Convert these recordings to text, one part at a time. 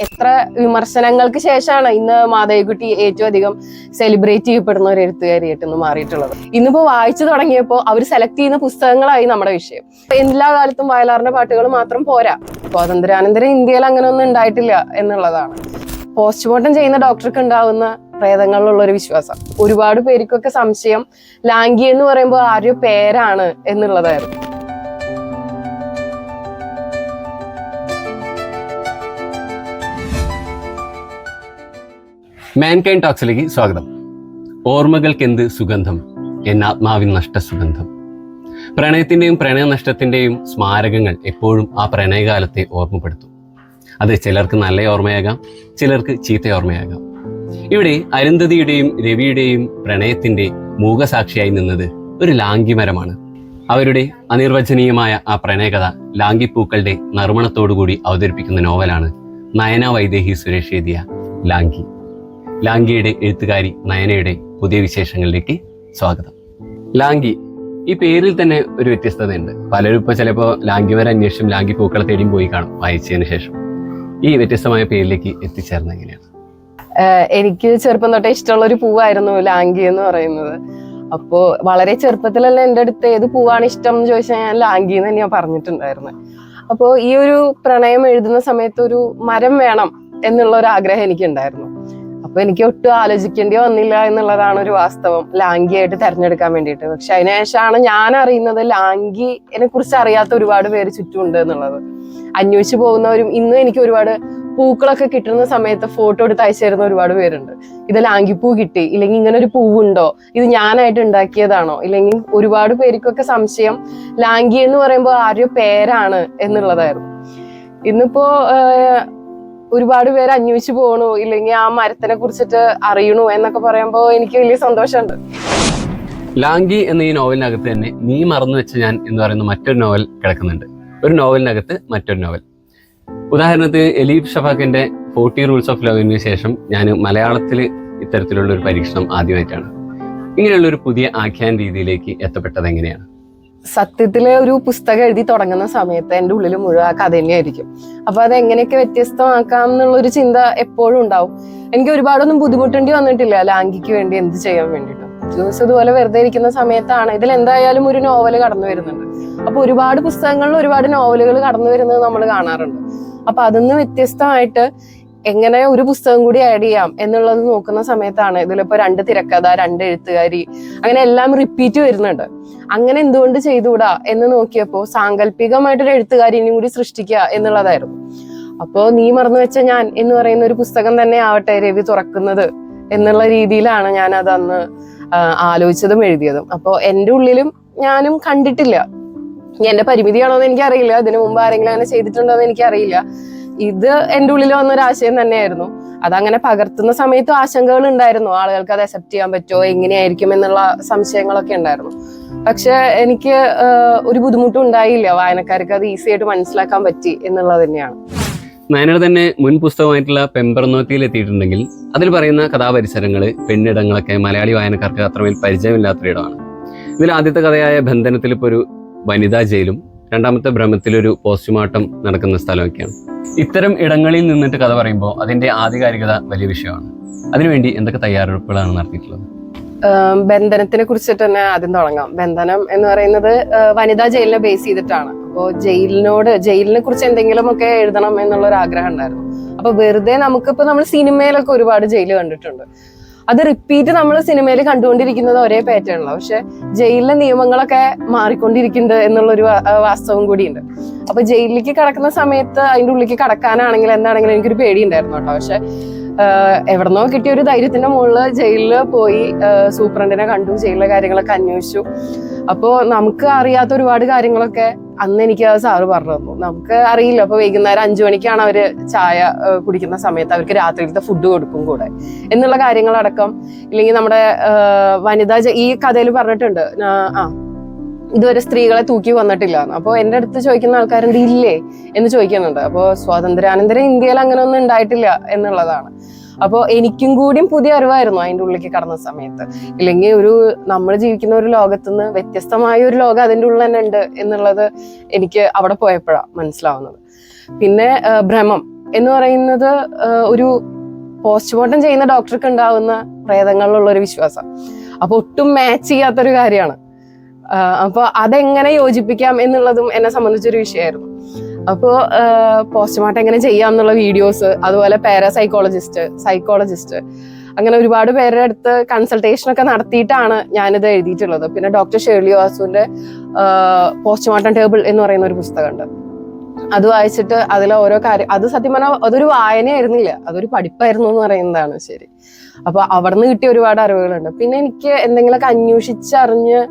എത്ര വിമർശനങ്ങൾക്ക് ശേഷമാണ് ഇന്ന് മാധവിക്കുട്ടി ഏറ്റവും അധികം സെലിബ്രേറ്റ് ചെയ്യപ്പെടുന്ന ഒരു എഴുത്തുകാരിയായിട്ട് ഇന്ന് മാറിയിട്ടുള്ളത്. ഇന്നിപ്പോ വായിച്ചു തുടങ്ങിയപ്പോൾ അവർ സെലക്ട് ചെയ്യുന്ന പുസ്തകങ്ങളായി നമ്മുടെ വിഷയം. എല്ലാ കാലത്തും വയലാറിന്റെ പാട്ടുകൾ മാത്രം പോരാ. സ്വാതന്ത്ര്യാനന്തരം ഇന്ത്യയിൽ അങ്ങനെ ഒന്നും ഉണ്ടായിട്ടില്ല എന്നുള്ളതാണ്. പോസ്റ്റ്മോർട്ടം ചെയ്യുന്ന ഡോക്ടർക്ക് ഉണ്ടാവുന്ന പ്രേതങ്ങളിലുള്ള ഒരു വിശ്വാസം. ഒരുപാട് പേർക്കൊക്കെ സംശയം ലാംഗി എന്ന് പറയുമ്പോൾ ആരോ പേരാണ് എന്നുള്ളതായിരുന്നു. മാൻകൈൻഡ് ടോക്സിലേക്ക് സ്വാഗതം. ഓർമ്മകൾക്കെന്ത് സുഗന്ധം, എന്നാത്മാവിൻ നഷ്ടസുഗന്ധം. പ്രണയത്തിന്റെയും പ്രണയനഷ്ടത്തിന്റെയും സ്മാരകങ്ങൾ എപ്പോഴും ആ പ്രണയകാലത്തെ ഓർമ്മപ്പെടുത്തും. അത് ചിലർക്ക് നല്ല ഓർമ്മയാകാം, ചിലർക്ക് ചീത്ത ഓർമ്മയാകാം. ഇവിടെ അരുന്ധതിയുടെയും രവിയുടെയും പ്രണയത്തിന്റെ മൂകസാക്ഷിയായി നിന്നത് ഒരു ലാംഗിമരമാണ്. അവരുടെ അനിർവചനീയമായ ആ പ്രണയകഥ ലാംഗിപ്പൂക്കളുടെ നറുമണത്തോടുകൂടി അവതരിപ്പിക്കുന്ന നോവലാണ് നയന വൈദേഹി സുരേഷ് എഴുതിയ ലാംഗി. ലാംഗിയുടെ എഴുത്തുകാരി നയനയുടെ പുതിയ വിശേഷങ്ങളിലേക്ക് സ്വാഗതം. ലാംഗി, ഈ പേരിൽ തന്നെ ഒരു വ്യത്യസ്തതയുണ്ട്. പലരും ഇപ്പോൾ ചിലപ്പോൾ ലാംഗി വരെ അന്വേഷിച്ചും ലാംഗി പൂക്കളെ തേടിയും പോയി കാണും വായിച്ചതിന് ശേഷം. ഈ വ്യത്യസ്തമായ പേരിലേക്ക് എത്തിച്ചേർന്നത് എങ്ങനെയാണ്? എനിക്ക് ചെറുപ്പം തൊട്ടേ ഇഷ്ടമുള്ള ഒരു പൂവായിരുന്നു ലാംഗി എന്ന് പറയുന്നത്. അപ്പോ വളരെ ചെറുപ്പത്തിലല്ല എൻ്റെ അടുത്ത് ഏത് പൂവാണ് ഇഷ്ടം എന്ന് ചോദിച്ചാൽ ഞാൻ ലാംഗി എന്ന് തന്നെയാണ് പറഞ്ഞിട്ടുണ്ടായിരുന്നത്. അപ്പോൾ ഈ ഒരു പ്രണയം എഴുതുന്ന സമയത്ത് ഒരു മരം വേണം എന്നുള്ള ഒരു ആഗ്രഹം എനിക്കുണ്ടായിരുന്നു. അപ്പൊ എനിക്ക് ഒട്ടും ആലോചിക്കേണ്ടി വന്നില്ല എന്നുള്ളതാണ് ഒരു വാസ്തവം ലാംഗിയായിട്ട് തെരഞ്ഞെടുക്കാൻ വേണ്ടിയിട്ട്. പക്ഷെ അതിനുശേഷമാണ് ഞാൻ അറിയുന്നത് ലാംഗിനെ കുറിച്ച് അറിയാത്ത ഒരുപാട് പേര് ചുറ്റുമുണ്ട് എന്നുള്ളത്. അന്വേഷിച്ചു പോകുന്നവരും ഇന്നും എനിക്ക് ഒരുപാട് പൂക്കളൊക്കെ കിട്ടുന്ന സമയത്ത് ഫോട്ടോ എടുത്ത് അയച്ചു തരുന്ന ഒരുപാട് പേരുണ്ട്. ഇത് ലാംഗിപ്പൂ കിട്ടി, ഇല്ലെങ്കിൽ ഇങ്ങനെ ഒരു പൂവുണ്ടോ, ഇത് ഞാനായിട്ട് ഉണ്ടാക്കിയതാണോ, ഇല്ലെങ്കിൽ ഒരുപാട് പേർക്കൊക്കെ സംശയം ലാംഗി എന്ന് പറയുമ്പോൾ ആരോ പേരാണ് എന്നുള്ളതായിരുന്നു. ഇന്നിപ്പോ ഒരുപാട് പേര് അന്വേഷിച്ചു പോകണു, ഇല്ലെങ്കിൽ ആ മരത്തിനെ കുറിച്ചിട്ട് അറിയണു എന്നൊക്കെ പറയുമ്പോൾ എനിക്ക് വലിയ സന്തോഷമുണ്ട്. ലാംഗി എന്ന ഈ നോവലിനകത്ത് തന്നെ നീ മറന്നു വെച്ച ഞാൻ എന്ന് പറയുന്ന മറ്റൊരു നോവൽ കിടക്കുന്നുണ്ട്. ഒരു നോവലിനകത്ത് മറ്റൊരു നോവൽ. ഉദാഹരണത്തിന് എലീഫ് ഷഫാക്കിന്റെ 40 റൂൾസ് ഓഫ് ലവിന് ശേഷം ഞാൻ മലയാളത്തിൽ ഇത്തരത്തിലുള്ള ഒരു പരീക്ഷണം ആദ്യമായിട്ടാണ്. ഇങ്ങനെയുള്ള ഒരു പുതിയ ആഖ്യാന രീതിയിലേക്ക് എത്തപ്പെട്ടത് എങ്ങനെയാണ്? സത്യത്തില് ഒരു പുസ്തകം എഴുതി തുടങ്ങുന്ന സമയത്ത് എൻ്റെ ഉള്ളിൽ മുഴുവൻ ആ കഥ തന്നെയായിരിക്കും. അപ്പൊ അത് എങ്ങനെയൊക്കെ വ്യത്യസ്തമാക്കാം എന്നുള്ളൊരു ചിന്ത എപ്പോഴും ഉണ്ടാവും. എനിക്ക് ഒരുപാടൊന്നും ബുദ്ധിമുട്ടേണ്ടി വന്നിട്ടില്ല ലാംഗിക്ക് വേണ്ടി എന്ത് ചെയ്യാൻ വേണ്ടിയിട്ടും. ദിവസം ഇതുപോലെ വെറുതെ ഇരിക്കുന്ന സമയത്താണ് ഇതിൽ എന്തായാലും ഒരു നോവല് കടന്നു വരുന്നുണ്ട്. അപ്പൊ ഒരുപാട് പുസ്തകങ്ങളിൽ ഒരുപാട് നോവലുകൾ കടന്നു വരുന്നത് നമ്മൾ കാണാറുണ്ട്. അപ്പൊ അതിന്ന് വ്യത്യസ്തമായിട്ട് എങ്ങനെ ഒരു പുസ്തകം കൂടി ആഡ് ചെയ്യാം എന്നുള്ളത് നോക്കുന്ന സമയത്താണ് ഇതിലിപ്പോ 2 തിരക്കഥ, 2 എഴുത്തുകാരി, അങ്ങനെ എല്ലാം റിപ്പീറ്റ് വരുന്നുണ്ട്. അങ്ങനെ എന്തുകൊണ്ട് ചെയ്തുകൂടാ എന്ന് നോക്കിയപ്പോ സാങ്കല്പികമായിട്ടൊരു എഴുത്തുകാരിനെയും കൂടി സൃഷ്ടിക്കുക എന്നുള്ളതായിരുന്നു. അപ്പോ നീ മറന്നു വെച്ച ഞാൻ എന്ന് പറയുന്ന ഒരു പുസ്തകം തന്നെ ആവട്ടെ രവി തുറക്കുന്നത് എന്നുള്ള രീതിയിലാണ് ഞാൻ അത് അന്ന് ആലോചിച്ചതും എഴുതിയതും. അപ്പോ എൻ്റെ ഉള്ളിലും ഞാനും കണ്ടിട്ടില്ല, എന്റെ പരിമിതിയാണോ എന്ന് എനിക്കറിയില്ല, ഇതിനു മുമ്പ് ആരെങ്കിലും അങ്ങനെ ചെയ്തിട്ടുണ്ടോ എന്ന് എനിക്കറിയില്ല. ഇത് എൻ്റെ ഉള്ളിൽ വന്നൊരു ആശയം തന്നെയായിരുന്നു. അതങ്ങനെ പകർത്തുന്ന സമയത്തും ആശങ്കകൾ ഉണ്ടായിരുന്നു. ആളുകൾക്ക് അത് അക്സെപ്റ്റ് ചെയ്യാൻ പറ്റുമോ, എങ്ങനെയായിരിക്കും എന്നുള്ള സംശയങ്ങളൊക്കെ ഉണ്ടായിരുന്നു. പക്ഷെ എനിക്ക് ഒരു ബുദ്ധിമുട്ടും ഉണ്ടായില്ല. വായനക്കാർക്ക് അത് ഈസി ആയിട്ട് മനസ്സിലാക്കാൻ പറ്റി എന്നുള്ളത് തന്നെയാണ്. നയനയുടെ തന്നെ മുൻ പുസ്തകമായിട്ടുള്ള പെമ്പർനോത്തിയിൽ എത്തിയിട്ടുണ്ടെങ്കിൽ അതിൽ പറയുന്ന കഥാപരിസരങ്ങള്, പെണ്ണിടങ്ങളൊക്കെ മലയാളി വായനക്കാർക്ക് അത്രമേൽ പരിചയമില്ലാത്തൊരിടമാണ്. ഇതിൽ ആദ്യത്തെ കഥയായ ബന്ധനത്തിൽ ഇപ്പോൾ ഒരു വനിതാ ജയിലും, രണ്ടാമത്തെ ഭ്രമത്തിലൊരു പോസ്റ്റ്മോർട്ടം നടക്കുന്ന സ്ഥലമൊക്കെയാണ്. ഇത്തരം ഇടങ്ങളിൽ നിന്നിട്ട് കഥ പറയുമ്പോൾ അതിന്റെ ആധികാരികത വലിയ വിഷയമാണ്. അതിനുവേണ്ടി എന്തൊക്കെ തയ്യാറെടുപ്പുകളാണ് നടത്തിയിട്ടുള്ളത്? ബന്ധനത്തിനെ കുറിച്ചിട്ട് തന്നെ ആദ്യം തുടങ്ങാം. ബന്ധനം എന്ന് പറയുന്നത് വനിതാ ജയിലിനെ ബേസ് ചെയ്തിട്ടാണ്. അപ്പോൾ ജയിലിനെ കുറിച്ച് എന്തെങ്കിലും ഒക്കെ എഴുതണം എന്നുള്ള ഒരു ആഗ്രഹം ഉണ്ടായിരുന്നു. അപ്പൊ വെറുതെ നമുക്കിപ്പോ നമ്മൾ സിനിമയിലൊക്കെ ഒരുപാട് ജയിൽ കണ്ടിട്ടുണ്ട്. അത് റിപ്പീറ്റ് നമ്മൾ സിനിമയിൽ കണ്ടുകൊണ്ടിരിക്കുന്നത് ഒരേ പാറ്റേണിലാണ്. പക്ഷെ ജയിലിലെ നിയമങ്ങളൊക്കെ മാറിക്കൊണ്ടിരിക്കുന്നുണ്ട് എന്നുള്ളൊരു വാസ്തവം കൂടിയുണ്ട്. അപ്പൊ ജയിലിലേക്ക് കടക്കുന്ന സമയത്ത് അതിൻ്റെ ഉള്ളിലേക്ക് കടക്കാനാണെങ്കിലും എന്താണെങ്കിലും എനിക്കൊരു പേടിയുണ്ടായിരുന്നു കേട്ടോ. പക്ഷെ എവിടെന്നോ കിട്ടിയ ഒരു ധൈര്യത്തിന്റെ മുകളിൽ ജയിലിൽ പോയി സൂപ്രണ്ടിനെ കണ്ടു, ജയിലിലെ കാര്യങ്ങളൊക്കെ അന്വേഷിച്ചു. അപ്പോൾ നമുക്ക് അറിയാത്ത ഒരുപാട് കാര്യങ്ങളൊക്കെ അന്ന് എനിക്ക് സാറ് പറഞ്ഞു തന്നു. നമുക്ക് അറിയില്ല. അപ്പൊ വൈകുന്നേരം 5 മണിക്കാണ് അവര് ചായ കുടിക്കുന്ന സമയത്ത് അവർക്ക് രാത്രിയിലത്തെ ഫുഡ് കൊടുക്കും കൂടെ എന്നുള്ള കാര്യങ്ങളടക്കം. ഇല്ലെങ്കിൽ നമ്മുടെ ഈ കഥയിൽ പറഞ്ഞിട്ടുണ്ട് ഇതുവരെ സ്ത്രീകളെ തൂക്കി വന്നിട്ടില്ല. അപ്പോൾ എൻ്റെ അടുത്ത് ചോദിക്കുന്ന ആൾക്കാരുണ്ട് ഇല്ലേ എന്ന് ചോദിക്കുന്നുണ്ട്. അപ്പോൾ സ്വാതന്ത്ര്യാനന്തരം ഇന്ത്യയിൽ അങ്ങനെ ഒന്നും ഉണ്ടായിട്ടില്ല എന്നുള്ളതാണ്. അപ്പോൾ എനിക്കും കൂടിയും പുതിയ അറിവായിരുന്നു അതിൻ്റെ ഉള്ളിലേക്ക് കടന്ന സമയത്ത്. ഇല്ലെങ്കിൽ നമ്മൾ ജീവിക്കുന്ന ഒരു ലോകത്തുനിന്ന് വ്യത്യസ്തമായ ഒരു ലോകം അതിൻ്റെ ഉള്ളിൽ തന്നെ ഉണ്ട് എന്നുള്ളത് എനിക്ക് അവിടെ പോയപ്പോഴാണ് മനസ്സിലാവുന്നത്. പിന്നെ ഭ്രമം എന്ന് പറയുന്നത് ഒരു പോസ്റ്റ്മോർട്ടം ചെയ്യുന്ന ഡോക്ടർക്ക് ഉണ്ടാവുന്ന പ്രേതങ്ങളിലുള്ള ഒരു വിശ്വാസം. അപ്പൊ ഒട്ടും മാച്ച് ചെയ്യാത്തൊരു കാര്യമാണ്. അപ്പൊ അതെങ്ങനെ യോജിപ്പിക്കാം എന്നുള്ളതും എന്നെ സംബന്ധിച്ചൊരു വിഷയമായിരുന്നു. അപ്പോൾ പോസ്റ്റ്മോർട്ടം എങ്ങനെ ചെയ്യാം എന്നുള്ള വീഡിയോസ്, അതുപോലെ സൈക്കോളജിസ്റ്റ് അങ്ങനെ ഒരുപാട് പേരുടെ അടുത്ത് കൺസൾട്ടേഷൻ ഒക്കെ നടത്തിയിട്ടാണ് ഞാനിത് എഴുതിയിട്ടുള്ളത്. പിന്നെ ഡോക്ടർ ഷേർലി വാസുവിന്റെ പോസ്റ്റ്മോർട്ടം ടേബിൾ എന്ന് പറയുന്ന ഒരു പുസ്തകമുണ്ട്. അത് വായിച്ചിട്ട് അതിലെ ഓരോ കാര്യം, അത് സത്യം പറഞ്ഞാൽ അതൊരു വായനയായിരുന്നില്ല, അതൊരു പഠിപ്പായിരുന്നു എന്ന് പറയുന്നതാണ് ശരി. അപ്പൊ അവിടുന്ന് കിട്ടിയ ഒരുപാട് അറിവുകളുണ്ട്. പിന്നെ എനിക്ക് എന്തെങ്കിലുമൊക്കെ അന്വേഷിച്ചറിഞ്ഞ്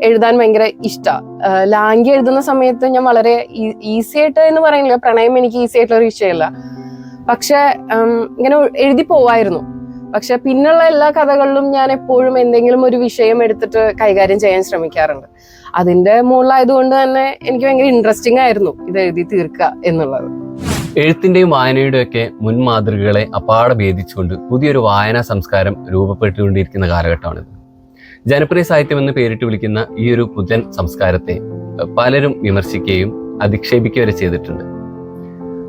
എഴുതാൻ ഭയങ്കര ഇഷ്ടമാണ്. ലാംഗി എഴുതുന്ന സമയത്ത് ഞാൻ വളരെ ഈസി ആയിട്ട് എന്ന് പറയുന്നില്ല, പ്രണയം എനിക്ക് ഈസി ആയിട്ടുള്ള ഒരു വിഷയമല്ല, പക്ഷെ ഇങ്ങനെ എഴുതി പോവായിരുന്നു. പക്ഷെ പിന്നുള്ള എല്ലാ കഥകളിലും ഞാൻ എപ്പോഴും എന്തെങ്കിലും ഒരു വിഷയം എടുത്തിട്ട് കൈകാര്യം ചെയ്യാൻ ശ്രമിക്കാറുണ്ട്. അതിന്റെ മുകളിലായതുകൊണ്ട് തന്നെ എനിക്ക് ഭയങ്കര ഇൻട്രസ്റ്റിംഗ് ആയിരുന്നു ഇത് എഴുതി തീർക്കുക എന്നുള്ളത്. എഴുത്തിന്റെയും വായനയുടെയും ഒക്കെ മുൻ മാതൃകകളെ അപ്പാടെ ഭേദിച്ചുകൊണ്ട് പുതിയൊരു വായനാ സംസ്കാരം രൂപപ്പെട്ടുകൊണ്ടിരിക്കുന്ന കാലഘട്ടമാണിത്. ജനപ്രിയ സാഹിത്യം എന്ന് പേരിട്ട് വിളിക്കുന്ന ഈ ഒരു പുത്തൻ സംസ്കാരത്തെ പലരും വിമർശിക്കുകയും അധിക്ഷേപിക്കുക വരെ ചെയ്തിട്ടുണ്ട്.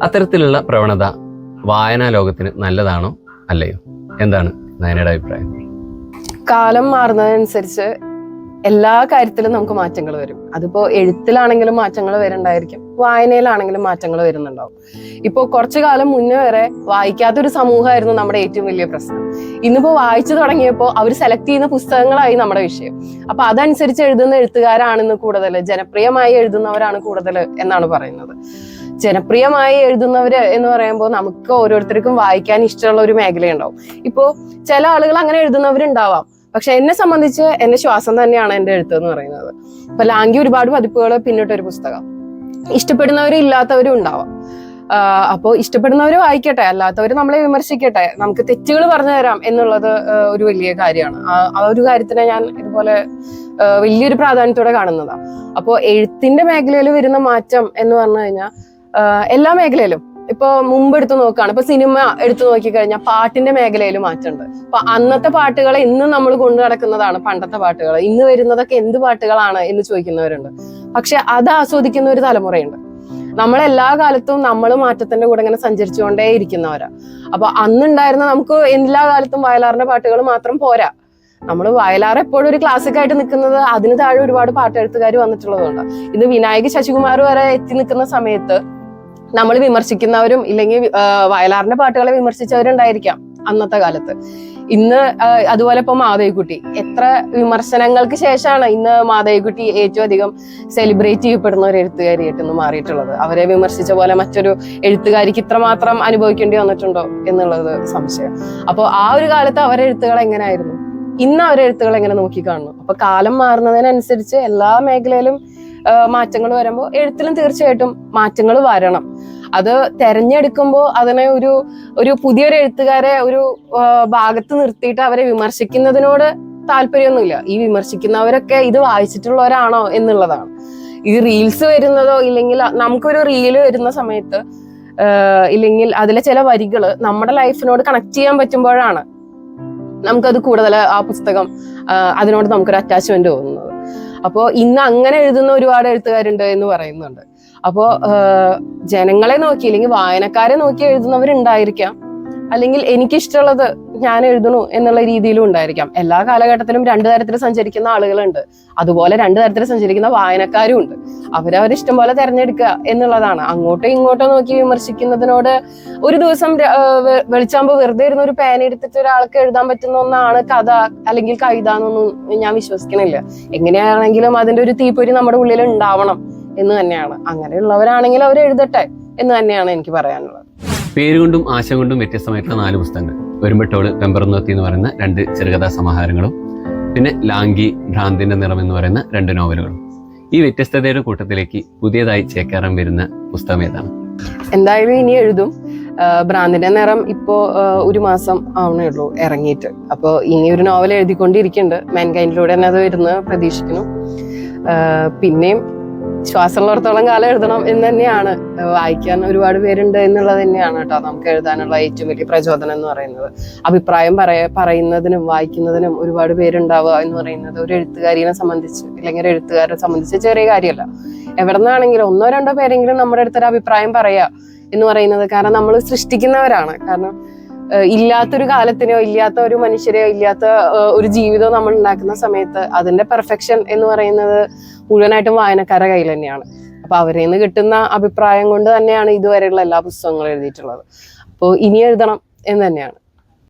അത്തരത്തിലുള്ള പ്രവണത വായനാ ലോകത്തിന് നല്ലതാണോ അല്ലയോ? എന്താണ് നയനയുടെ അഭിപ്രായം? കാലം മാറുന്നതനുസരിച്ച് എല്ലാ കാര്യത്തിലും നമുക്ക് മാറ്റങ്ങൾ വരും. അതിപ്പോ എഴുത്തിലാണെങ്കിലും മാറ്റങ്ങൾ വരുന്നുണ്ടായിരിക്കും, വായനയിലാണെങ്കിലും മാറ്റങ്ങൾ വരുന്നുണ്ടാവും. ഇപ്പോ കുറച്ചു കാലം മുന്നേ വരെ വായിക്കാത്തൊരു സമൂഹമായിരുന്നു നമ്മുടെ ഏറ്റവും വലിയ പ്രശ്നം. ഇന്നിപ്പോ വായിച്ചു തുടങ്ങിയപ്പോൾ അവർ സെലക്ട് ചെയ്യുന്ന പുസ്തകങ്ങളായി നമ്മുടെ വിഷയം. അപ്പൊ അതനുസരിച്ച് എഴുതുന്ന എഴുത്തുകാരാണ് കൂടുതൽ, ജനപ്രിയമായി എഴുതുന്നവരാണ് കൂടുതൽ എന്നാണ് പറയുന്നത്. ജനപ്രിയമായി എഴുതുന്നവര് എന്ന് പറയുമ്പോൾ നമുക്ക് ഓരോരുത്തർക്കും വായിക്കാൻ ഇഷ്ടമുള്ള ഒരു മേഖലയുണ്ടാവും. ഇപ്പോ ചില ആളുകൾ അങ്ങനെ എഴുതുന്നവരുണ്ടാവാം, പക്ഷെ എന്നെ സംബന്ധിച്ച് എന്റെ ശ്വാസം തന്നെയാണ് എന്റെ എഴുത്ത് എന്ന് പറയുന്നത്. ഇപ്പൊ ലാംഗി ഒരുപാട് പതിപ്പുകൾ പിന്നിട്ടൊരു പുസ്തകം. ഇഷ്ടപ്പെടുന്നവരും ഇല്ലാത്തവരും ഉണ്ടാവാം. അപ്പോൾ ഇഷ്ടപ്പെടുന്നവര് വായിക്കട്ടെ, അല്ലാത്തവര് നമ്മളെ വിമർശിക്കട്ടെ, നമുക്ക് തെറ്റുകൾ പറഞ്ഞു തരാം എന്നുള്ളത് ഒരു വലിയ കാര്യമാണ്. ആ ഒരു കാര്യത്തിനെ ഞാൻ ഇതുപോലെ വലിയൊരു പ്രാധാന്യത്തോടെ കാണുന്നതാണ്. അപ്പോൾ എഴുത്തിന്റെ മേഖലയിൽ വരുന്ന മാറ്റം എന്ന് പറഞ്ഞു കഴിഞ്ഞാൽ എല്ലാ മേഖലയിലും ഇപ്പൊ മുമ്പ് എടുത്തു നോക്കുകയാണ്. ഇപ്പൊ സിനിമ എടുത്തു നോക്കിക്കഴിഞ്ഞാൽ പാട്ടിന്റെ മേഖലയിൽ മാറ്റമുണ്ട്. അപ്പൊ അന്നത്തെ പാട്ടുകളെ ഇന്ന് നമ്മൾ കൊണ്ടു നടക്കുന്നതാണ് പണ്ടത്തെ പാട്ടുകൾ. ഇന്ന് വരുന്നതൊക്കെ എന്ത് പാട്ടുകളാണ് എന്ന് ചോദിക്കുന്നവരുണ്ട്. പക്ഷെ അത് ആസ്വദിക്കുന്ന ഒരു തലമുറയുണ്ട്. നമ്മളെല്ലാ കാലത്തും നമ്മൾ മാറ്റത്തിന്റെ കൂടെ ഇങ്ങനെ സഞ്ചരിച്ചുകൊണ്ടേ ഇരിക്കുന്നവരാ. അപ്പൊ അന്നുണ്ടായിരുന്ന നമുക്ക് എല്ലാ കാലത്തും വയലാറിന്റെ പാട്ടുകൾ മാത്രം പോരാ. നമ്മൾ വയലാർ എപ്പോഴും ഒരു ക്ലാസിക് ആയിട്ട് നിൽക്കുന്നത് അതിന് താഴെ ഒരുപാട് പാട്ടെഴുത്തുകാർ വന്നിട്ടുള്ളതുകൊണ്ട്. ഇത് വിനായക ശശികുമാർ വരെ എത്തി നിൽക്കുന്ന സമയത്ത് നമ്മൾ വിമർശിക്കുന്നവരും ഇല്ലെങ്കിൽ വയലാറിന്റെ പാട്ടുകളെ വിമർശിച്ചവരുണ്ടായിരിക്കാം അന്നത്തെ കാലത്ത്. ഇന്ന് അതുപോലെ ഇപ്പൊ മാധവിക്കുട്ടി, എത്ര വിമർശനങ്ങൾക്ക് ശേഷമാണ് ഇന്ന് മാധവിക്കുട്ടി ഏറ്റവും അധികം സെലിബ്രേറ്റ് ചെയ്യപ്പെടുന്ന ഒരു എഴുത്തുകാരിയായിട്ടൊന്ന് മാറിയിട്ടുള്ളത്. അവരെ വിമർശിച്ച പോലെ മറ്റൊരു എഴുത്തുകാരിക്ക് ഇത്രമാത്രം അനുഭവിക്കേണ്ടി വന്നിട്ടുണ്ടോ എന്നുള്ളത് സംശയം. അപ്പോൾ ആ ഒരു കാലത്ത് അവരെ എഴുത്തുകൾ എങ്ങനെയായിരുന്നു, ഇന്ന് അവരെ എഴുത്തുകൾ എങ്ങനെ നോക്കിക്കാണുന്നു? അപ്പൊ കാലം മാറുന്നതിനനുസരിച്ച് എല്ലാ മേഖലയിലും മാറ്റങ്ങൾ വരുമ്പോൾ എഴുത്തിലും തീർച്ചയായിട്ടും മാറ്റങ്ങൾ വരണം. അത് തെരഞ്ഞെടുക്കുമ്പോൾ അതിനെ ഒരു പുതിയൊരു എഴുത്തുകാരെ ഒരു ഭാഗത്ത് നിർത്തിയിട്ട് അവരെ വിമർശിക്കുന്നതിനോട് താല്പര്യമൊന്നുമില്ല. ഈ വിമർശിക്കുന്നവരൊക്കെ ഇത് വായിച്ചിട്ടുള്ളവരാണോ എന്നുള്ളതാണ്. ഈ റീൽസ് വരുന്നതോ ഇല്ലെങ്കിൽ നമുക്കൊരു റീല് വരുന്ന സമയത്ത് ഇല്ലെങ്കിൽ അതിലെ ചില വരികൾ നമ്മുടെ ലൈഫിനോട് കണക്ട് ചെയ്യാൻ പറ്റുമ്പോഴാണ് നമുക്കത് കൂടുതൽ ആ പുസ്തകം അതിനോട് നമുക്കൊരു അറ്റാച്ച്മെന്റ് തോന്നുന്നത്. അപ്പോൾ ഇന്ന് അങ്ങനെ എഴുതുന്ന ഒരുപാട് എഴുത്തുകാരുണ്ട് എന്ന് പറയുന്നുണ്ട്. അപ്പോൾ ജനങ്ങളെ നോക്കി അല്ലെങ്കിൽ വായനക്കാരെ നോക്കി എഴുതുന്നവരുണ്ടായിരിക്കാം, അല്ലെങ്കിൽ എനിക്കിഷ്ടമുള്ളത് ഞാൻ എഴുതണു എന്നുള്ള രീതിയിലും ഉണ്ടായിരിക്കാം. എല്ലാ കാലഘട്ടത്തിലും രണ്ടു തരത്തിൽ സഞ്ചരിക്കുന്ന ആളുകളുണ്ട്, അതുപോലെ രണ്ടു തരത്തിൽ സഞ്ചരിക്കുന്ന വായനക്കാരും ഉണ്ട്. അവരവരിഷ്ടം പോലെ തെരഞ്ഞെടുക്കുക എന്നുള്ളതാണ്. അങ്ങോട്ടോ ഇങ്ങോട്ടോ നോക്കി വിമർശിക്കുന്നതിനോട് ഒരു ദിവസം വെളിച്ചാകുമ്പോൾ വെറുതെ ഇരുന്ന ഒരു പേന എടുത്തിട്ട് ഒരാൾക്ക് എഴുതാൻ പറ്റുന്ന ഒന്നാണ് കഥ അല്ലെങ്കിൽ കവിത എന്നൊന്നും ഞാൻ വിശ്വസിക്കണില്ല. എങ്ങനെയാണെങ്കിലും അതിന്റെ ഒരു തീപ്പൊരി നമ്മുടെ ഉള്ളിൽ ഉണ്ടാവണം എന്ന് തന്നെയാണ്. അങ്ങനെയുള്ളവരാണെങ്കിൽ അവർ എഴുതട്ടെ എന്ന് തന്നെയാണ് എനിക്ക് പറയാനുള്ളത്. പേരുകൊണ്ടും ആശ കൊണ്ടും വ്യത്യസ്തമായിട്ടുള്ള 4 പുസ്തകങ്ങൾ. ഒരുമ്പെട്ടോള് പെമ്പറന്നോത്തി എന്ന് പറയുന്ന 2 ചെറുകഥാ സമാഹാരങ്ങളും പിന്നെ ലാംഗി ഭ്രാന്തിന്റെ നിറം എന്ന് പറയുന്ന 2 നോവലുകളും. ഈ വ്യത്യസ്തതയുടെ കൂട്ടത്തിലേക്ക് പുതിയതായി ചേക്കേറാൻ വരുന്ന പുസ്തകം ഏതാണ്? എന്തായാലും ഇനി എഴുതും. ഭ്രാന്തിന്റെ നിറം ഇപ്പോ 1 മാസം ആവണേ ഉള്ളൂ ഇറങ്ങിയിട്ട്. അപ്പോൾ ഇനി ഒരു നോവൽ എഴുതിക്കൊണ്ടിരിക്കുന്നുണ്ട്. മാൻകൈൻഡിലൂടെ തന്നെ അത് വരുന്ന പ്രതീക്ഷിക്കുന്നു. പിന്നെയും ശ്വാസമുള്ളിടത്തോളം കാലം എഴുതണം എന്ന് തന്നെയാണ്. വായിക്കാൻ ഒരുപാട് പേരുണ്ട് എന്നുള്ളത് തന്നെയാണ് കേട്ടോ നമുക്ക് എഴുതാനുള്ള ഏറ്റവും വലിയ പ്രചോദനം എന്ന് പറയുന്നത്. അഭിപ്രായം പറയുന്നതിനും വായിക്കുന്നതിനും ഒരുപാട് പേരുണ്ടാവുക എന്ന് പറയുന്നത് ഒരു എഴുത്തുകാരിനെ സംബന്ധിച്ച് അല്ലെങ്കിൽ ഒരു എഴുത്തുകാരെ സംബന്ധിച്ച് ചെറിയ കാര്യമല്ല. എവിടെ നിന്നാണെങ്കിലും 1-2 പേരെങ്കിലും നമ്മുടെ അടുത്തൊരു അഭിപ്രായം പറയുക എന്ന് പറയുന്നത്. കാരണം നമ്മൾ സൃഷ്ടിക്കുന്നവരാണ്. കാരണം ഇല്ലാത്തൊരു കാലത്തിനോ ഇല്ലാത്ത ഒരു മനുഷ്യരെയോ ഇല്ലാത്ത ഒരു ജീവിതമോ നമ്മൾ ഉണ്ടാക്കുന്ന സമയത്ത് അതിന്റെ പെർഫെക്ഷൻ എന്ന് പറയുന്നത് മുഴുവനായിട്ടും വായനക്കാരുടെ കയ്യിൽ തന്നെയാണ്. അപ്പൊ അവരിൽ നിന്ന് കിട്ടുന്ന അഭിപ്രായം കൊണ്ട് തന്നെയാണ് ഇതുവരെയുള്ള എല്ലാ പുസ്തകങ്ങളും എഴുതിയിട്ടുള്ളത്. അപ്പോൾ ഇനി എഴുതണം എന്ന് തന്നെയാണ്.